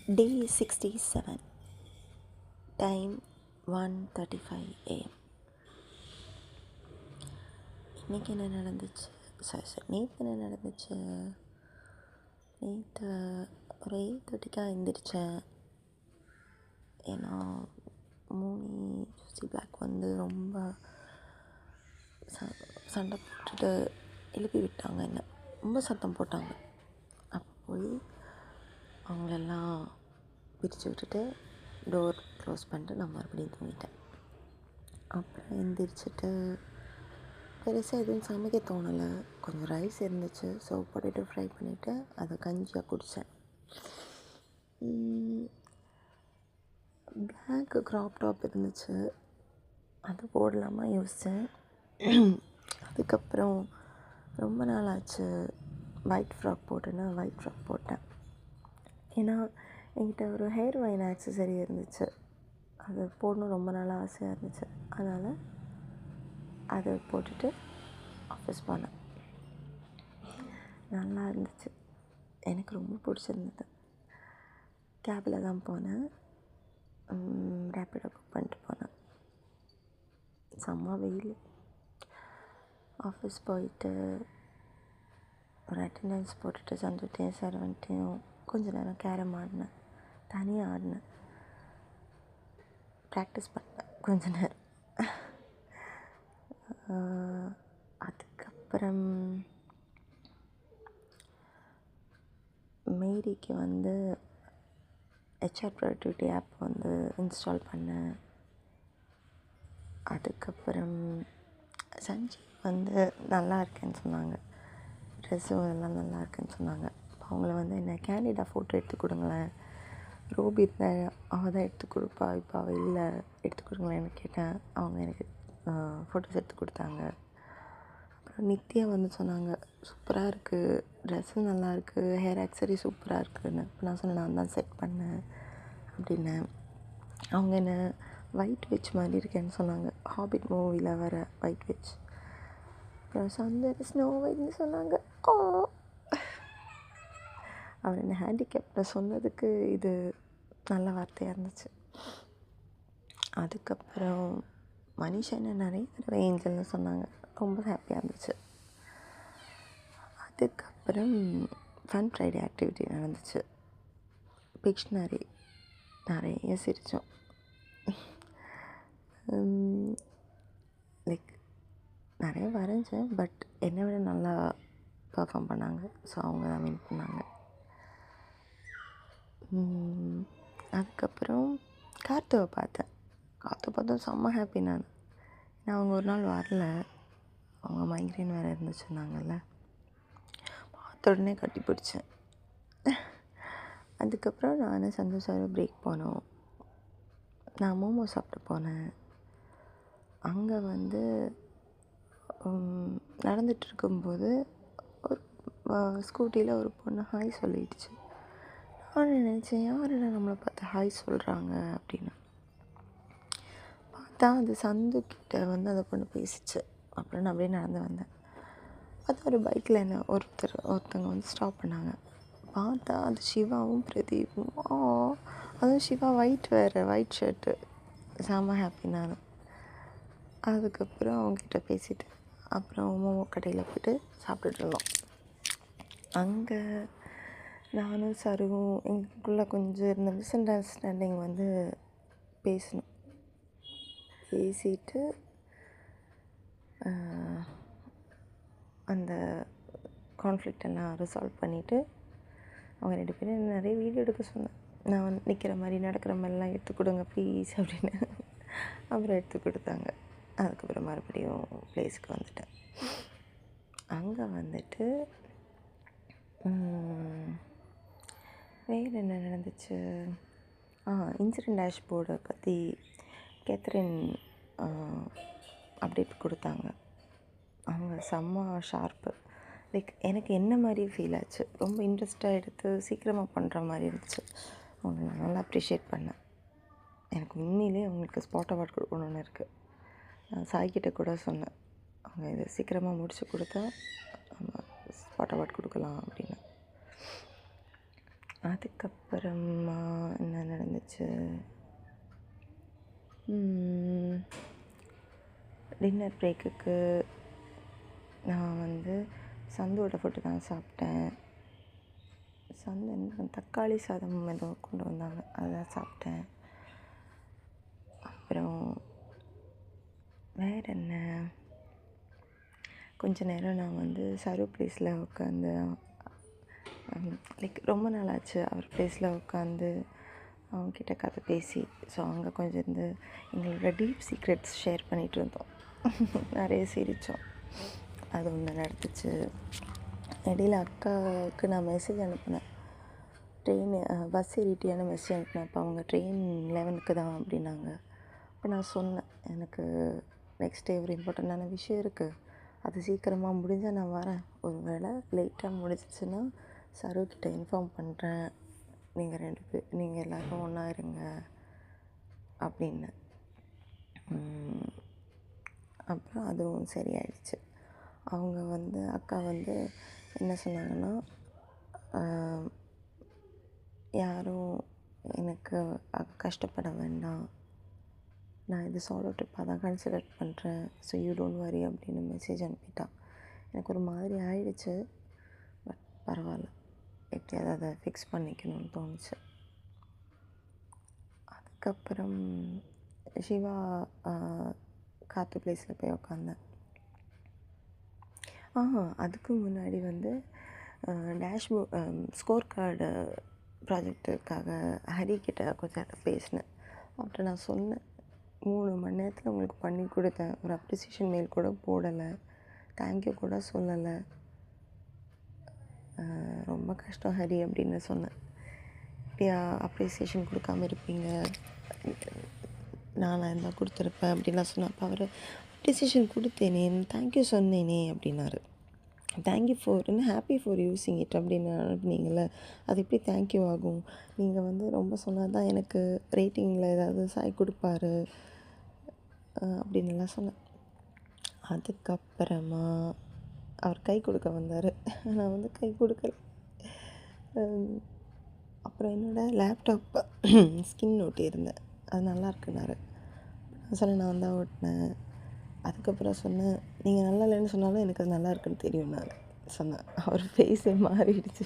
Day 67. Time 1:35 AM. இன்றைக்கி என்ன நடந்துச்சு? நேற்று என்ன நடந்துச்சு? நேற்று ஒரு 8:30 எழுந்திரிச்சேன். ஏன்னா மூணி ஜூசி பிளாக் வந்து ரொம்ப சண்டை போட்டுட்டு எழுப்பி விட்டாங்க. என்ன ரொம்ப சத்தம் போட்டாங்க. அப்போ போய் அவங்களெல்லாம் பிரித்து விட்டுட்டு டோர் க்ளோஸ் பண்ணிட்டு நான் மறுபடியும் தூங்கிட்டேன். அப்புறம் எந்திரிச்சிட்டு பெருசாக எதுவும் சமைக்க தோணலை. கொஞ்சம் ரைஸ் இருந்துச்சு. ஸோ பொட்டேட்டோ ஃப்ரை பண்ணிவிட்டு அதை கஞ்சியாக குடித்தேன். பிளாக் க்ராப் டாப் இருந்துச்சு, அது போடலாமா யோசித்தேன். அதுக்கப்புறம் ரொம்ப நாள் ஆச்சு ஒயிட் ஃப்ராக் போட்டேன்னா ஒயிட் ஃப்ராக் போட்டேன். ஏன்னா என்கிட்ட ஒரு ஹேர் வைன் ஆக்சசரி இருந்துச்சு, அது போடணும் ரொம்ப நாளாக ஆசையாக இருந்துச்சு. அதனால் அதை போட்டுட்டு ஆஃபீஸ் போனேன். நல்லா இருந்துச்சு, எனக்கு ரொம்ப பிடிச்சிருந்தது. கேபில் தான் போனேன், ரேப்பிடோ புக் பண்ணிட்டு போனேன். செம்ம வெயில். ஆஃபீஸ் போயிட்டு ஒரு அட்டெண்டன்ஸ் போட்டுட்டு சந்துட்டையும் சரவன்ட்டையும் கொஞ்சம் நேரம் கேரம் ஆடினேன். தனியாக ஆடினேன், ப்ராக்டிஸ் பண்ணேன் கொஞ்ச நேரம். அதுக்கப்புறம் மேரிக்கு வந்து ஹெச்ஆர் ப்ரொடக்டிவிட்டி ஆப் வந்து இன்ஸ்டால் பண்ணேன். அதுக்கப்புறம் சஞ்சீவ் வந்து நல்லா இருக்கேன்னு சொன்னாங்க, ட்ரெஸ்ஸும் எல்லாம் நல்லா இருக்குன்னு சொன்னாங்க. அப்போ அவங்கள வந்து என்ன கேண்டிடாக ஃபோட்டோ எடுத்து கொடுங்களேன், ரோபி இருந்தால் அவள் தான் எடுத்து கொடுப்பா, இப்போ அவள் இல்லை, எடுத்து கொடுங்களேன்னு கேட்டேன். அவங்க எனக்கு ஃபோட்டோஸ் எடுத்து கொடுத்தாங்க. அப்புறம் நித்யா வந்து சொன்னாங்க, சூப்பராக இருக்குது, ட்ரெஸ்ஸும் நல்லா இருக்குது, ஹேர் ஆக்சரி சூப்பராக இருக்குதுன்னு. இப்போ நான் சொன்னேன், நான் தான் செட் பண்ணேன் அப்படின்னு. அவங்க என்ன ஒயிட் விச் மாதிரி இருக்கேன்னு சொன்னாங்க, ஹாபிட் மூவியில் வர ஒயிட் விச். அப்புறம் சந்தர் ஸ்னோ ஒயிட்னு சொன்னாங்க. அவர் என்ன ஹேண்டிகேப்பில் சொன்னதுக்கு இது நல்ல வார்த்தையாக இருந்துச்சு. அதுக்கப்புறம் மனிஷா என்ன நிறைய தடவை ஏஞ்சல்னு சொன்னாங்க, ரொம்ப ஹாப்பியாக இருந்துச்சு. அதுக்கப்புறம் ஃபன் ஃப்ரைடே ஆக்டிவிட்டி நடந்துச்சு. பிக்ஷனரி நிறைய சிரித்தோம். லைக் நிறைய வரைஞ்சேன், பட் என்னை விட நல்லா பர்ஃபார்ம் பண்ணாங்க. ஸோ அவங்க தான் வின் பண்ணாங்க. அதுக்கப்புறம் கார்த்துவை பார்த்தேன். கார்த்து பார்த்தா செம்ம ஹாப்பி. நான் அவங்க ஒரு நாள் வரல, அவங்க மைக்ரைன் வேறு இருந்துச்சுன்னாங்கல்ல. பார்த்த உடனே கட்டி பிடிச்சேன். அதுக்கப்புறம் நான் சந்தோஷம் பிரேக் போனோம். நான் மோமோ சாப்பிட்டு போனேன். அங்கே வந்து நடந்துட்டு இருக்கும்போது ஒரு ஸ்கூட்டியில் ஒரு பொண்ணு ஹாய் சொல்லிடுச்சு. நான் நினச்சேன், யாருன்னா நம்மளை பார்த்து ஹாய் சொல்கிறாங்க அப்படின்னு. பார்த்தா அது சந்துக்கிட்ட வந்து அந்த பொண்ணு பேசிச்சு. அப்புறம் நான் அப்படியே நடந்து வந்தேன். பார்த்தா ஒரு பைக்கில் என்ன ஒருத்தவங்க வந்து ஸ்டாப் பண்ணாங்க. பார்த்தா அது சிவாவும் பிரதீப்பும். அதுவும் சிவா ஒயிட் ஷர்ட்டு. செம்ம ஹாப்பி நான். அதுக்கப்புறம் அவங்ககிட்ட பேசிட்டு அப்புறம் மோமோ கடையில் போய்ட்டு சாப்பிட்டுட்டு இருந்தோம். அங்கே நானும் சருவும் எங்களுக்குள்ளே கொஞ்சம் இருந்த மிஸ் அண்டர்ஸ்டாண்டிங் வந்து பேசினோம். பேசிட்டு அந்த கான்ஃப்ளிக்ட் எல்லாம் ரிசால்வ் பண்ணிவிட்டு அவங்க 2 பேரும் நிறைய வீடியோ எடுக்க சொன்னேன். நான் வந்து நிற்கிற மாதிரி நடக்கிற மாதிரிலாம் எடுத்து கொடுங்க ப்ளீஸ் அப்படின்னு. அப்புறம் எடுத்து கொடுத்தாங்க. அதுக்கப்புறம் மறுபடியும் ப்ளேஸ்க்கு வந்துட்டேன். அங்கே வந்துட்டு வேறு என்ன நடந்துச்சு? இன்சிடென்ட் டேஷ்போர்டை பற்றி கேத்ரின் அப்டேட் கொடுத்தாங்க. அவங்க செம்ம ஷார்ப்பு. லைக் எனக்கு என்ன மாதிரி ஃபீல் ஆச்சு, ரொம்ப இன்ட்ரெஸ்ட்டாக எடுத்து சீக்கிரமாக பண்ணுற மாதிரி இருந்துச்சு. அவங்க நான் நல்லா அப்ரிஷியேட் பண்ணேன். எனக்கு உண்மையிலே அவங்களுக்கு ஸ்பாட் அவார்ட் கொடுக்கணுன்னு இருக்குது. நான் சாய்கிட்ட கூட சொன்னேன், அவங்க இதை சீக்கிரமாக முடித்து கொடுத்தா ஸ்பாட் அவார்ட் கொடுக்கலாம் அப்படின்னு. அதுக்கப்புறமா என்ன நடந்துச்சு, டின்னர் பிரேக்குக்கு நான் வந்து சந்தோட ஃபுட்டு தான் சாப்பிட்டேன். என்ன தக்காளி சாதம் ஏதோ கொண்டு வந்தாங்க, அதுதான் சாப்பிட்டேன். அப்புறம் வேறு என்ன, கொஞ்ச நேரம் நான் வந்து சரு ப்ளேஸில் உட்காந்து லைக் ரொம்ப நாள் ஆச்சு அவர் ப்ளேஸில் உட்காந்து அவங்கக்கிட்ட கதை பேசி, ஸோ அங்கே கொஞ்சம் இருந்து எங்களோட டீப் சீக்ரெட்ஸ் ஷேர் பண்ணிகிட்டு இருந்தோம். நிறைய சிரித்தோம். அது ஒன்று நடந்துச்சு. இடையில அக்காவுக்கு நான் மெசேஜ் அனுப்பினேன், ட்ரெயின் பஸ் ஏறிட்டியான மெசேஜ் அனுப்பினேன். அப்போ அவங்க ட்ரெயின் 11க்கு தான் அப்படின்னாங்க. அப்போ நான் சொன்னேன், எனக்கு நெக்ஸ்ட் டே ஒரு இம்பார்ட்டண்ட்டான விஷயம் இருக்குது, அது சீக்கிரமாக முடிஞ்சால் நான் வரேன், ஒரு வேளை லேட்டாக முடிஞ்சிச்சுன்னா சருக்கிட்ட இன்ஃபார்ம் பண்ணுறேன், நீங்கள் எல்லோரும் ஒன்றா இருங்க அப்படின்னு. அப்புறம் அதுவும் சரியாயிடுச்சு. அவங்க வந்து அக்கா வந்து என்ன சொன்னாங்கன்னா, யாரும் எனக்கு கஷ்டப்பட வேண்டாம், நான் இது சாலோ ட்ரிப்பாக தான் கன்சிடர் பண்ணுறேன், ஸோ யூ டோன்ட் வரி அப்படின்னு மெசேஜ் அனுப்பிட்டான். எனக்கு ஒரு மாதிரி ஆயிடுச்சு, பட் பரவாயில்ல, எப்படியாவது அதை ஃபிக்ஸ் பண்ணிக்கணும்னு தோணுச்சு. அதுக்கப்புறம் சிவா காற்று ப்ளேஸில் போய் உக்காந்தேன். அதுக்கு முன்னாடி வந்து ஸ்கோர் கார்டு ப்ராஜெக்டுக்காக ஹரிக்கிட்ட கொஞ்சம் நேரம் பேசினேன். அப்புறம் நான் சொன்னேன், 3 மணி நேரத்தில் உங்களுக்கு பண்ணி கொடுத்தேன், ஒரு அப்ரிசியேஷன் மெயில் கூட போடலை, தேங்க்யூ கூட சொல்லலை, ரொம்ப கஷ்டம் ஹரி அப்படின்னு சொன்னேன். இப்படியா அப்ரிசியேஷன் கொடுக்காமல் இருப்பீங்க, நான் இருந்தால் கொடுத்துருப்பேன் அப்படின்லாம் சொன்னேன். அப்போ அவர் அப்ரிசியேஷன் கொடுத்தேனே, தேங்க்யூ சொன்னேனே அப்படின்னாரு. Thank you happy for using it அப்படின்னு அனுப்புனீங்கள, அது எப்படி தேங்க்யூ ஆகும், நீங்கள் வந்து ரொம்ப சொன்னால் தான் எனக்கு ரேட்டிங்கில் ஏதாவது சாய் கொடுப்பாரு அப்படின்னுலாம் சொன்னேன். அதுக்கப்புறமா அவர் கை கொடுக்க வந்தார், நான் வந்து கை கொடுக்கல. அப்புறம் என்னோடய லேப்டாப் ஸ்கின் ஒட்டியிருந்தேன், அது நல்லா இருக்குன்னாரு. நான் சொன்னேன், நான் தான் ஓட்டினேன். அதுக்கப்புறம் சொன்னேன், நீங்கள் நல்லா இல்லைன்னு சொன்னாலும் எனக்கு அது நல்லா இருக்குன்னு தெரியும் நான் சொன்னேன். அவர் ஃபேஸே மாறிடுச்சு.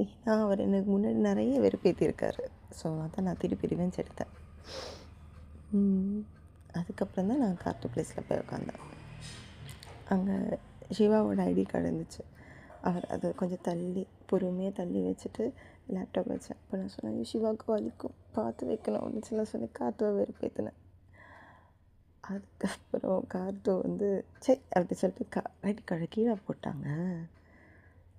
ஏன்னா அவர் எனக்கு முன்னாடி நிறைய வெறுப்பேற்றிருக்காரு, ஸோ அதான் நான் திருப்பி ரிவெஞ்ச் எடுத்தேன். அதுக்கப்புறம் தான் நான் கார்ட்டு ப்ளேஸில் போய் உட்காந்தேன். அங்கே சிவாவோட ஐடி கார்டு இருந்துச்சு. அவர் அது கொஞ்சம் பொறுமையாக தள்ளி வச்சுட்டு லேப்டாப் வச்சேன். இப்போ நான் சொன்னேன், சிவாவுக்கு வலிக்கும், பார்த்து வைக்கணும் அப்படின்னு சொல்லி கார்த்துவை வெறுப்பேற்றினேன். அதுக்கப்புறம் கார்த்து வந்து சரி அப்படி சொல்லிட்டு ஐடி கார்டை கீழே போட்டாங்க.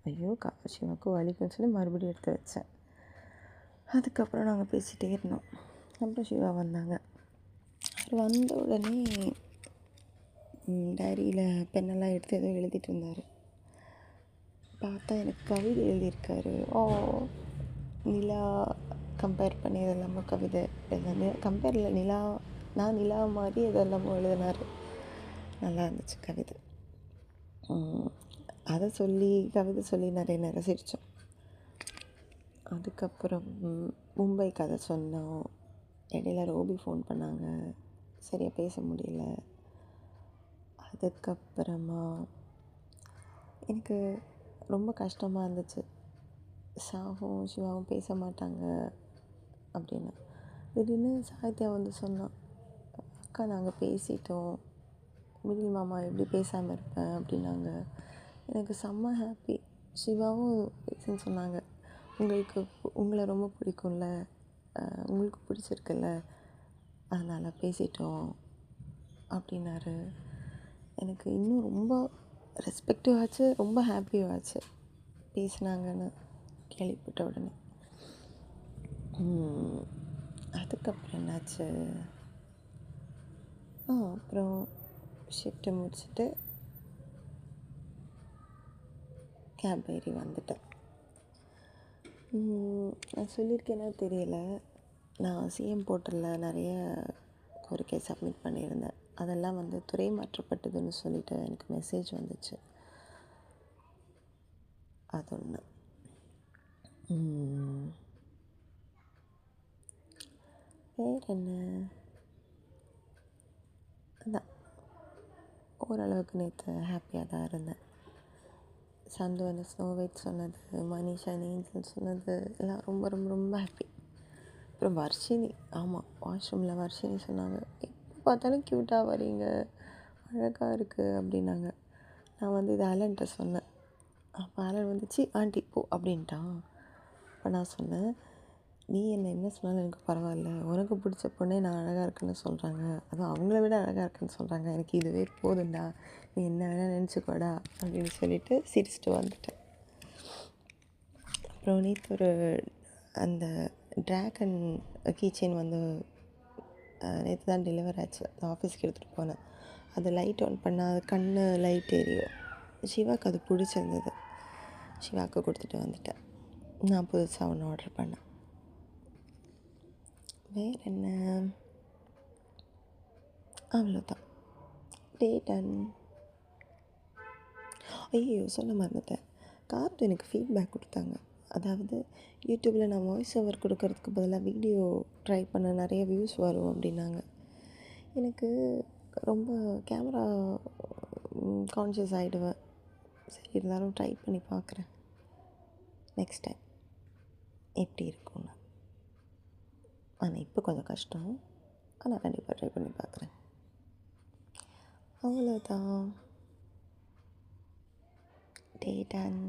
ஐயோ சிவாவுக்கு வலிக்கும்னு சொல்லி மறுபடியும் எடுத்து வச்சேன். அதுக்கப்புறம் நாங்கள் பேசிகிட்டே இருந்தோம். அப்புறம் சிவா வந்தாங்க. அவர் வந்த உடனே டைரியில் பெண்ணெல்லாம் எடுத்து எதுவும் எழுதிட்டு இருந்தார். பார்த்தா எனக்கு கவிதை எழுதியிருக்காரு. நிலா கம்பேர் பண்ணி இதெல்லாமோ கவிதை கம்பேரில் நான் நிலா மாதிரி இதெல்லாமோ எழுதினார். நல்லா இருந்துச்சு கவிதை. அதை கவிதை சொல்லி நிறைய நேரம் சிரித்தோம். அதுக்கப்புறம் மும்பை கதை சொன்னோம். இடையில ரோபி ஃபோன் பண்ணாங்க, சரியாக பேச முடியல. அதுக்கப்புறமா எனக்கு ரொம்ப கஷ்டமாக இருந்துச்சு, சாவும் சிவாவும் பேச மாட்டாங்க அப்படின்னு. திடீர்னு சாகித்யா வந்து சொன்னான், அக்கா நாங்கள் பேசிட்டோம், மிடில் மாமா எப்படி பேசாமல் இருப்பேன் அப்படின்னாங்க. எனக்கு செம்ம ஹாப்பி. சிவாவும் பேசுன்னு சொன்னாங்க, உங்களை ரொம்ப பிடிக்கும்ல, உங்களுக்கு பிடிச்சிருக்குல்ல, அதனால் பேசிட்டோம் அப்படின்னாரு. எனக்கு இன்னும் ரொம்ப ரெஸ்பெக்டிவ் ஆச்சு, ரொம்ப ஹாப்பியும் ஆச்சு பேசினாங்கன்னு கேள்விப்பட்ட உடனே. அதுக்கப்புறம் என்னாச்சு, அப்புறம் ஷிஃப்ட்டு முடிச்சுட்டு கேப் ஏறி வந்துட்டேன். நான் சொல்லியிருக்கேன்னா தெரியல, நான் சிஎம் போர்ட்டலில் நிறைய கோரிக்கை சப்மிட் பண்ணியிருந்தேன். அதெல்லாம் வந்து துறை மாற்றப்பட்டதுன்னு சொல்லிட்டு எனக்கு மெசேஜ் வந்துச்சு. அது ஒன்று. ம், வேற என்ன? அதான் ஓரளவுக்கு நேற்று ஹாப்பியாக தான் இருந்தேன். சந்து வந்து ஸ்னோ ஒயிட் சொன்னது, மனிஷா ஏஞ்சல் சொன்னது எல்லாம் ரொம்ப ரொம்ப ரொம்ப ஹாப்பி. அப்புறம் வர்ஷினி, ஆமாம் வாஷ்ரூமில் வர்ஷினி சொன்னாங்க, எப்போ பார்த்தாலும் க்யூட்டாக வரீங்க, அழகாக இருக்குது அப்படின்னாங்க. நான் வந்து இது ஆலன்ட்ட சொன்னேன். அப்போ ஆலன் வந்துச்சு ஆண்டி போ அப்படின்ட்டான். அப்போ நான் சொன்னேன், நீ என்ன சொன்னாலும் எனக்கு பரவாயில்ல, உனக்கு பிடிச்ச பொண்ணே நான் அழகாக இருக்குன்னு சொல்கிறாங்க, அதுவும் அவங்கள விட அழகாக இருக்குன்னு சொல்கிறாங்க, எனக்கு இதுவே போதும்டா, நீ என்ன வேணால் நினச்சிக்கோடா அப்படின்னு சொல்லிவிட்டு சிரிச்சிட்டு வந்துட்டேன். அப்புறம் நேற்று ஒரு அந்த ட்ராகன் கீச்செயின் வந்து நேற்று தான் டெலிவர் ஆச்சு. அந்த ஆஃபீஸ்க்கு எடுத்துகிட்டு போனேன். அது லைட் ஆன் பண்ணால் அது கண் லைட் எரியும். சிவாவுக்கு அது பிடிச்சிருந்தது, சிவாவுக்கு கொடுத்துட்டு வந்துட்டேன். நான் புதுசாக ஒன்று ஆர்டர் பண்ணேன். வேறு என்ன? அவ்வளோதான். டே டன். ஐயோ சொல்ல மறந்துட்டேன். கார்த்து எனக்கு ஃபீட்பேக் கொடுத்தாங்க. அதாவது யூடியூப்பில் நான் வாய்ஸ் ஓவர் கொடுக்கறதுக்கு பதிலாக வீடியோ ட்ரை பண்ண நிறைய வியூஸ் வரும் அப்படின்னாங்க. எனக்கு ரொம்ப கேமரா கான்ஷியஸ் ஆகிடுவேன். சரி இருந்தாலும் ட்ரை பண்ணி பார்க்குறேன் நெக்ஸ்ட் டைம் எப்படி இருக்கும்னு. ஆனால் இப்போ கொஞ்சம் கஷ்டம், ஆனால் கண்டிப்பாக ட்ரை பண்ணி பார்க்குறேன். அவ்வளோதான். டே டன்.